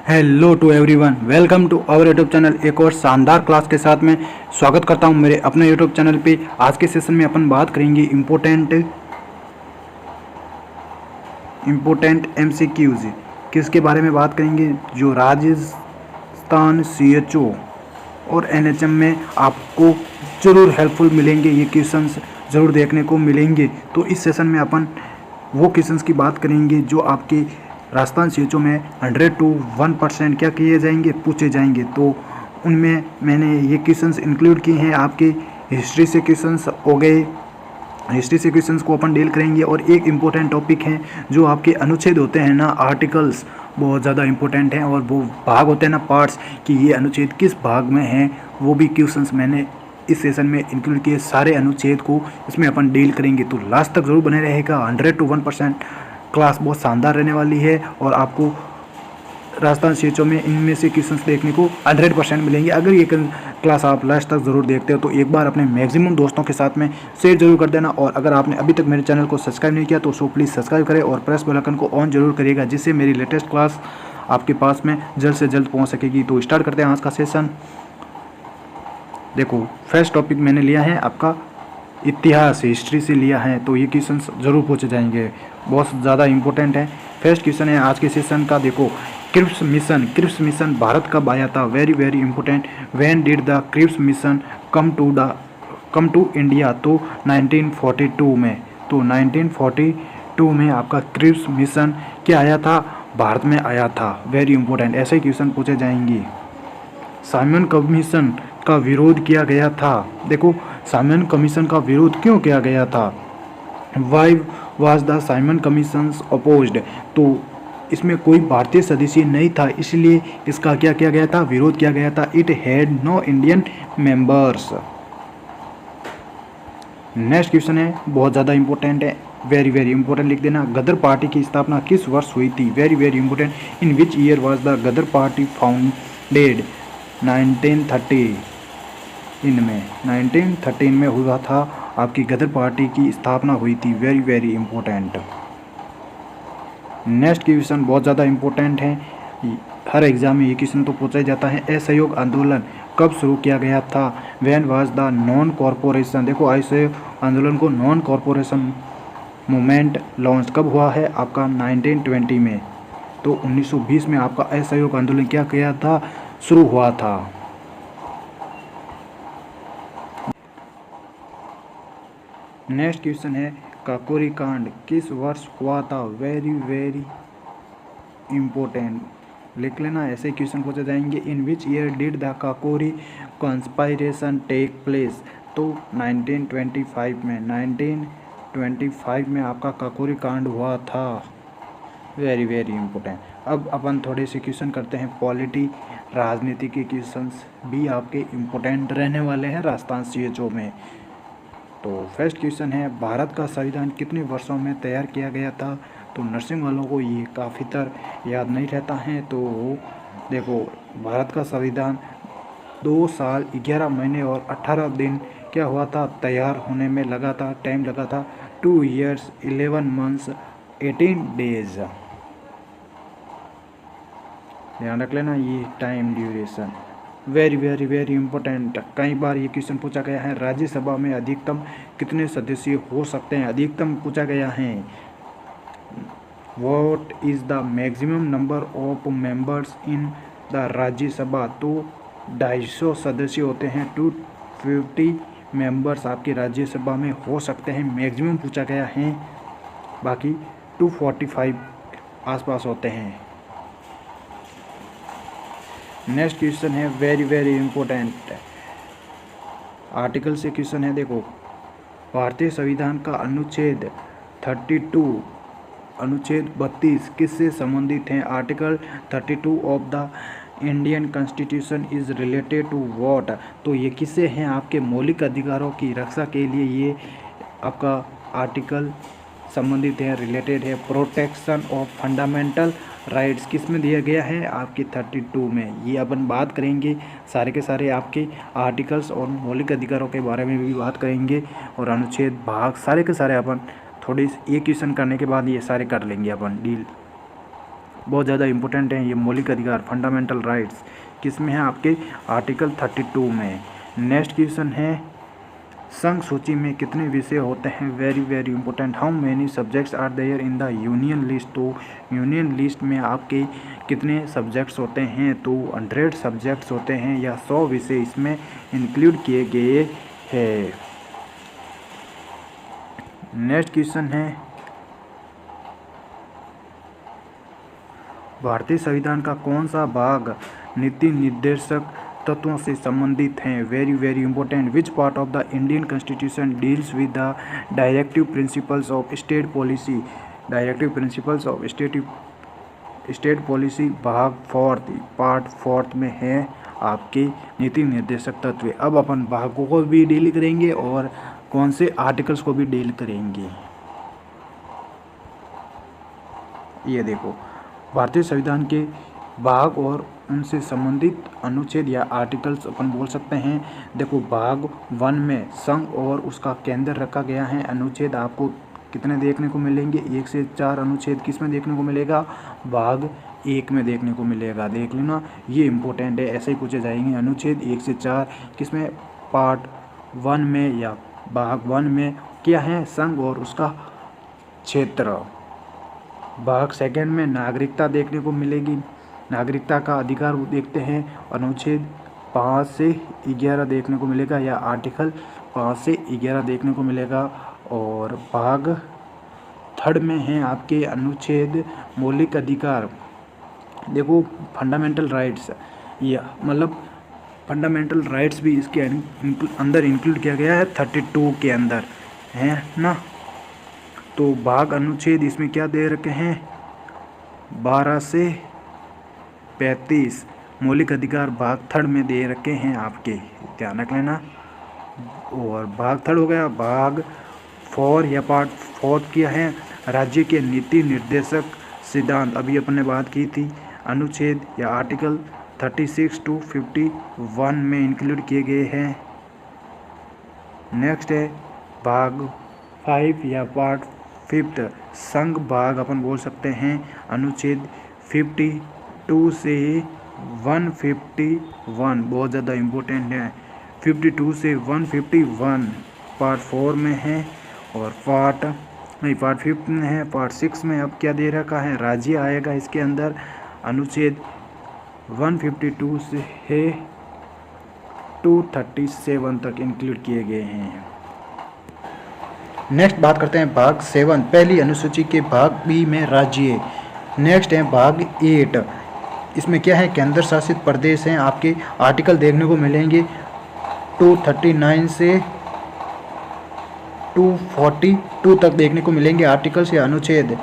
Hello to everyone, welcome to our YouTube channel. एक और शानदार क्लास के साथ में स्वागत करता हूं मेरे अपने यूट्यूब चैनल पे। आज के सेशन में अपन बात करेंगे इम्पोर्टेंट एमसीक्यूज। किसके बारे में बात करेंगे? जो राजस्थान सीएचओ और एनएचएम में आपको ज़रूर हेल्पफुल मिलेंगे, ये क्वेश्चंस ज़रूर देखने को मिलेंगे। तो इस सेशन में अपन वो क्वेश्चंस की बात करेंगे जो आपके राजस्थान सीएचओ में 100 to 1% क्या किए जाएंगे, पूछे जाएंगे। तो उनमें मैंने ये क्वेश्चंस इंक्लूड किए हैं। आपके हिस्ट्री से क्वेश्चंस हो गए, हिस्ट्री से क्वेश्चंस को अपन डील करेंगे। और एक इम्पोर्टेंट टॉपिक है जो आपके अनुच्छेद होते हैं ना, आर्टिकल्स, बहुत ज़्यादा इंपॉर्टेंट हैं। और वो भाग होते हैं ना, पार्ट्स, कि ये अनुच्छेद किस भाग में हैं, वो भी क्वेश्चंस मैंने इस सेशन में इंक्लूड किए। सारे अनुच्छेद को इसमें अपन डील करेंगे, तो लास्ट तक ज़रूर बने रहेगा। 100 to 1% क्लास बहुत शानदार रहने वाली है और आपको राजस्थान सीएचओ में इनमें से क्वेश्चंस देखने को 100% मिलेंगे। अगर ये क्लास आप लास्ट तक ज़रूर देखते हो तो एक बार अपने मैक्सिमम दोस्तों के साथ में शेयर जरूर कर देना। और अगर आपने अभी तक मेरे चैनल को सब्सक्राइब नहीं किया तो सो प्लीज़ सब्सक्राइब करें और प्रेस बेल आइकन को ऑन जरूर करिएगा, जिससे मेरी लेटेस्ट क्लास आपके पास में जल्द से जल्द पहुँच सकेगी। तो स्टार्ट करते हैं आज का सेशन। देखो, फर्स्ट टॉपिक मैंने लिया है आपका इतिहास, हिस्ट्री से लिया है, तो ये क्वेश्चन ज़रूर पूछे जाएंगे, बहुत ज़्यादा इंपॉर्टेंट है। फर्स्ट क्वेश्चन है आज के सेशन का। देखो, क्रिप्स मिशन भारत कब आया था? Very very important. When did the Cripps mission come to India? तो 1942 में। तो 1942 में आपका क्रिप्स मिशन क्या आया था? भारत में आया था। वेरी इंपॉर्टेंट, ऐसे क्वेश्चन पूछे जाएंगे। साइमन कमीशन का विरोध किया गया था। देखो, साइमन कमीशन का विरोध क्यों किया गया था? Why was the Simon commission opposed? तो इसमें कोई भारतीय सदस्य नहीं था, इसलिए इसका क्या किया गया था? विरोध किया गया था। It had no Indian members. Next question है, बहुत ज़्यादा इंपॉर्टेंट है, वेरी वेरी इंपॉर्टेंट, लिख देना। गदर पार्टी की स्थापना किस वर्ष हुई थी? Very very important. In which year was the Gadar party founded? 1913 में 1913 में हुआ था, आपकी गदर पार्टी की स्थापना हुई थी। Very very important. Next question बहुत ज़्यादा इंपॉर्टेंट है, हर एग्जाम में ये क्वेश्चन तो पूछा ही जाता है। असहयोग आंदोलन कब शुरू किया गया था? When was the non corporation? देखो, असहयोग आंदोलन को नॉन कॉरपोरेशन मूवमेंट लॉन्च कब हुआ है? आपका 1920 में। तो 1920 में आपका असहयोग आंदोलन क्या किया था? शुरू हुआ था। नेक्स्ट क्वेश्चन है, काकोरी कांड किस वर्ष हुआ था? वेरी वेरी इंपॉर्टेंट, लिख लेना, ऐसे क्वेश्चन पूछे जाएंगे। In which year did the Kakori conspiration take place? तो 1925 में। 1925 में आपका काकोरी कांड हुआ था। Very very important. अब अपन थोड़े से क्वेश्चन करते हैं पॉलिटी, राजनीति के क्वेश्चंस भी आपके इम्पोर्टेंट रहने वाले हैं राजस्थान सीएचओ में। तो फर्स्ट क्वेश्चन है, भारत का संविधान कितने वर्षों में तैयार किया गया था? तो नर्सिंग वालों को ये काफ़ी याद नहीं रहता है। तो देखो, भारत का संविधान 2 साल 11 महीने और 18 दिन क्या हुआ था? तैयार होने में लगा था, टाइम लगा था 2 years 11 months 18 days। ध्यान रख लेना ये time duration. Very very very important, कई बार ये क्वेश्चन पूछा गया है। राज्यसभा में अधिकतम कितने सदस्य हो सकते हैं? अधिकतम पूछा गया है। What is the maximum number of members in the Rajya Sabha? तो 250 सदस्य होते हैं। 250 मेंबर्स आपकी राज्यसभा में हो सकते हैं, मैक्सिमम पूछा गया है। बाकी 245 आसपास होते हैं। नेक्स्ट क्वेश्चन है, वेरी वेरी इंपॉर्टेंट, आर्टिकल से क्वेश्चन है। देखो, भारतीय संविधान का अनुच्छेद 32 किससे संबंधित हैं? Article 32 of the Indian constitution is related to what? तो ये किससे हैं? आपके मौलिक अधिकारों की रक्षा के लिए ये आपका आर्टिकल संबंधित है, रिलेटेड है। प्रोटेक्शन ऑफ फंडामेंटल राइट्स किस में दिया गया है? आपकी 32 में। ये अपन बात करेंगे सारे के सारे आपके आर्टिकल्स और मौलिक अधिकारों के बारे में भी बात करेंगे, और अनुच्छेद भाग सारे के सारे अपन थोड़ी एक क्वेश्चन करने के बाद ये सारे कर लेंगे अपन डील। बहुत ज़्यादा इंपॉर्टेंट हैं ये मौलिक अधिकार, फंडामेंटल राइट्स। किस में है आपके आर्टिकल 32 में। नेक्स्ट क्वेश्चन है संघ सूची में कितने विषय होते हैं, very very important. How many subjects are there in the union list. तो यूनियन लिस्ट में आपके कितने सब्जेक्ट्स होते हैं, तो 100 सब्जेक्ट्स होते हैं या 100 विषय इसमें इंक्लूड किए गए हैं। नेक्स्ट क्वेश्चन है भारतीय संविधान का कौन सा भाग नीति निर्देशक तत्वों से संबंधित हैं, very very important. Which part of the Indian constitution deals with the directive principles of state policy. Directive principles of state policy भाग 4 पार्ट 4 में है आपके नीति निर्देशक तत्व। अब अपन भागों को भी डील करेंगे और कौन से आर्टिकल्स को भी डील करेंगे। ये देखो भारतीय संविधान के भाग और उनसे संबंधित अनुच्छेद या आर्टिकल्स अपन बोल सकते हैं। देखो भाग 1 में संघ और उसका केंद्र रखा गया है। अनुच्छेद आपको कितने देखने को मिलेंगे, 1 से 4 अनुच्छेद किस में देखने को मिलेगा, भाग 1 में देखने को मिलेगा। देख लेना ये इम्पोर्टेंट है, ऐसे ही पूछे जाएंगे। अनुच्छेद 1 से 4 किस में, पार्ट 1 में या भाग 1 में क्या है, संघ और उसका क्षेत्र। भाग 2 में नागरिकता देखने को मिलेगी, नागरिकता का अधिकार देखते हैं, अनुच्छेद 5 से 11 देखने को मिलेगा या आर्टिकल 5 से 11 देखने को मिलेगा। और भाग 3 में है आपके अनुच्छेद मौलिक अधिकार। देखो फंडामेंटल राइट्स, या मतलब फंडामेंटल राइट्स भी इसके अंदर इंक्लूड किया गया है 32 के अंदर, है ना। तो भाग अनुच्छेद इसमें क्या दे रखे हैं, 12 से 35 मौलिक अधिकार भाग 3 में दे रखे हैं आपके, ध्यान रख लेना। और भाग 3 हो गया। भाग 4 या पार्ट 4 क्या है, राज्य के नीति निर्देशक सिद्धांत, अभी अपन ने बात की थी। अनुच्छेद या आर्टिकल 36 to 51 में इंक्लूड किए गए हैं। नेक्स्ट है भाग 5 या पार्ट 5 संघ भाग अपन बोल सकते हैं। अनुच्छेद 52 से 151 बहुत ज़्यादा इम्पोर्टेंट है। 52 से 151 पार्ट 4 में है और पार्ट 5 में है। पार्ट 6 में अब क्या दे रखा है, राज्य आएगा इसके अंदर। अनुच्छेद 152 से 237 तक इंक्लूड किए गए हैं। नेक्स्ट बात करते हैं भाग 7 पहली अनुसूची के भाग बी में राज्य। नेक्स्ट है भाग 8, इसमें क्या है, केंद्र शासित प्रदेश हैं। आपके आर्टिकल देखने को मिलेंगे 239 से 242 तक देखने को मिलेंगे आर्टिकल्स या अनुच्छेद।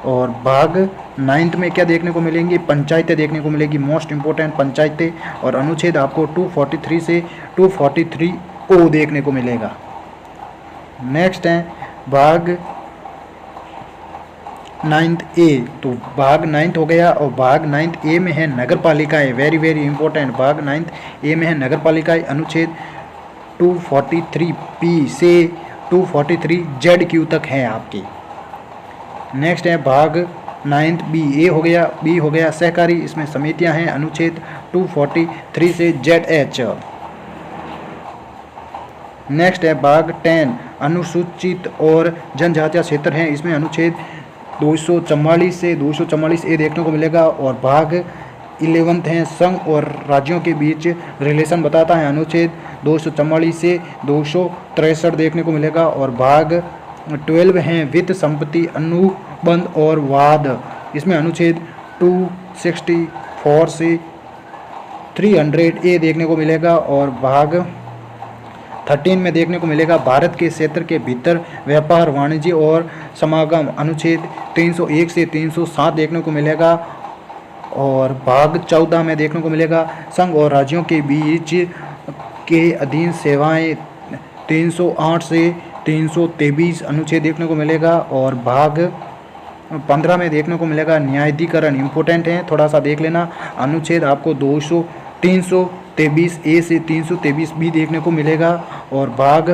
और भाग 9 में क्या देखने को मिलेंगी, पंचायतें देखने को मिलेगी, मोस्ट इंपॉर्टेंट पंचायतें। और अनुच्छेद आपको 243 से 243O देखने को मिलेगा। नेक्स्ट है भाग 9A, तो भाग 9 हो गया। और भाग 9A में है नगर पालिकाएँ, वेरी वेरी इंपॉर्टेंट। भाग 9A में है नगर पालिकाएँ। अनुच्छेद 243P से 243ZQ तक है आपके। नेक्स्ट है भाग 9B, A हो गया। B हो गया सहकारी, इसमें समितियां हैं। अनुच्छेद 243 से ZH। नेक्स्ट है भाग 10 अनुसूचित और जनजातीय क्षेत्र हैं, इसमें अनुच्छेद 244 से 244A देखने को मिलेगा। और भाग 11 है संघ और राज्यों के बीच रिलेशन बताता है, अनुच्छेद 244 से 263 देखने को मिलेगा। और भाग 12 हैं वित्त संपत्ति अनुबंध और वाद, इसमें अनुच्छेद 264 से 300A देखने को मिलेगा। और भाग 13 में देखने को मिलेगा भारत के क्षेत्र के भीतर व्यापार वाणिज्य और समागम, अनुच्छेद 301 से 307 देखने को मिलेगा। और भाग 14 में देखने को मिलेगा संघ और राज्यों के बीच के अधीन सेवाएं, 308 से 323 अनुच्छेद देखने को मिलेगा। और भाग 15 में देखने को मिलेगा न्यायाधिकरण, इंपॉर्टेंट है थोड़ा सा देख लेना। अनुच्छेद आपको 323A से 323B देखने को मिलेगा। और भाग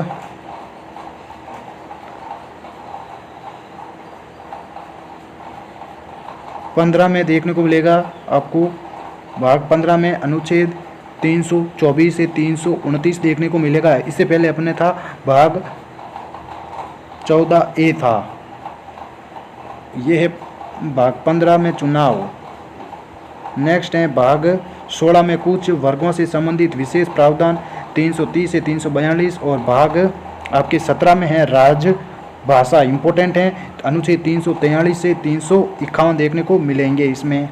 16 15 में देखने को मिलेगा आपको, भाग 15 में अनुच्छेद 324 से 329 देखने को मिलेगा। इससे पहले अपने था भाग 14A था, ये है भाग 15 में चुनाव। नेक्स्ट है भाग 16 में कुछ वर्गों से संबंधित विशेष प्रावधान 330 से 342, और भाग आपके 17 में है राजभाषा, इम्पोर्टेंट है, अनुच्छेद 343 से 351 देखने को मिलेंगे इसमें।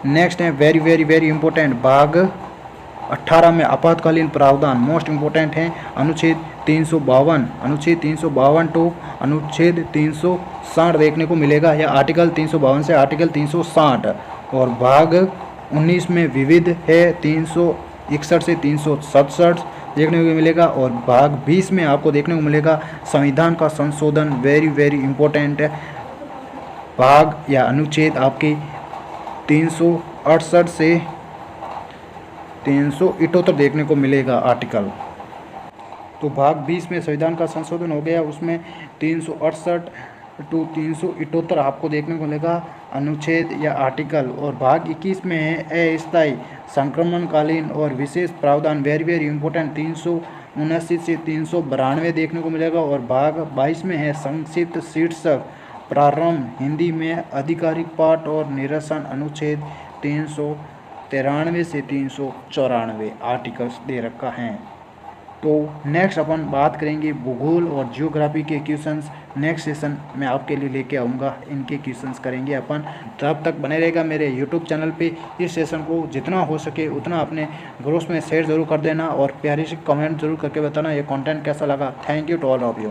नेक्स्ट है वेरी वेरी वेरी इंपॉर्टेंट, भाग 18 में आपातकालीन प्रावधान, मोस्ट इम्पोर्टेंट है, अनुच्छेद 352, अनुच्छेद 352 टू अनुच्छेद 360 देखने को मिलेगा, या आर्टिकल 352 से आर्टिकल 360। और भाग 19 में विविध है, 361 से 367 देखने को मिलेगा। और भाग 20 में आपको देखने को मिलेगा संविधान का संशोधन, वेरी वेरी इंपॉर्टेंट है, भाग या अनुच्छेद आपके 368 से 378 देखने को मिलेगा आर्टिकल। तो भाग 20 में संविधान का संशोधन हो गया, उसमें 368 टू 378 आपको देखने को मिलेगा अनुच्छेद या आर्टिकल। और भाग 21 में है अस्थायी संक्रमणकालीन और विशेष प्रावधान, वेरी वेरी इंपॉर्टेंट, 379 से 392 देखने को मिलेगा। और भाग 22 में है संक्षिप्त शीर्षक प्रारंभ हिंदी में आधिकारिक पाठ और निरसन, अनुच्छेद 393 से 394 आर्टिकल्स दे रखा है। तो नेक्स्ट अपन बात करेंगे भूगोल और जियोग्राफी के क्वेश्चंस, नेक्स्ट सेशन में आपके लिए लेके आऊँगा, इनके क्वेश्चंस करेंगे अपन। तब तक बने रहेगा मेरे यूट्यूब चैनल पे। इस सेशन को जितना हो सके उतना अपने ग्रुप्स में शेयर ज़रूर कर देना, और प्यारी सी कमेंट जरूर करके बताना ये कंटेंट कैसा लगा। Thank you to all of you.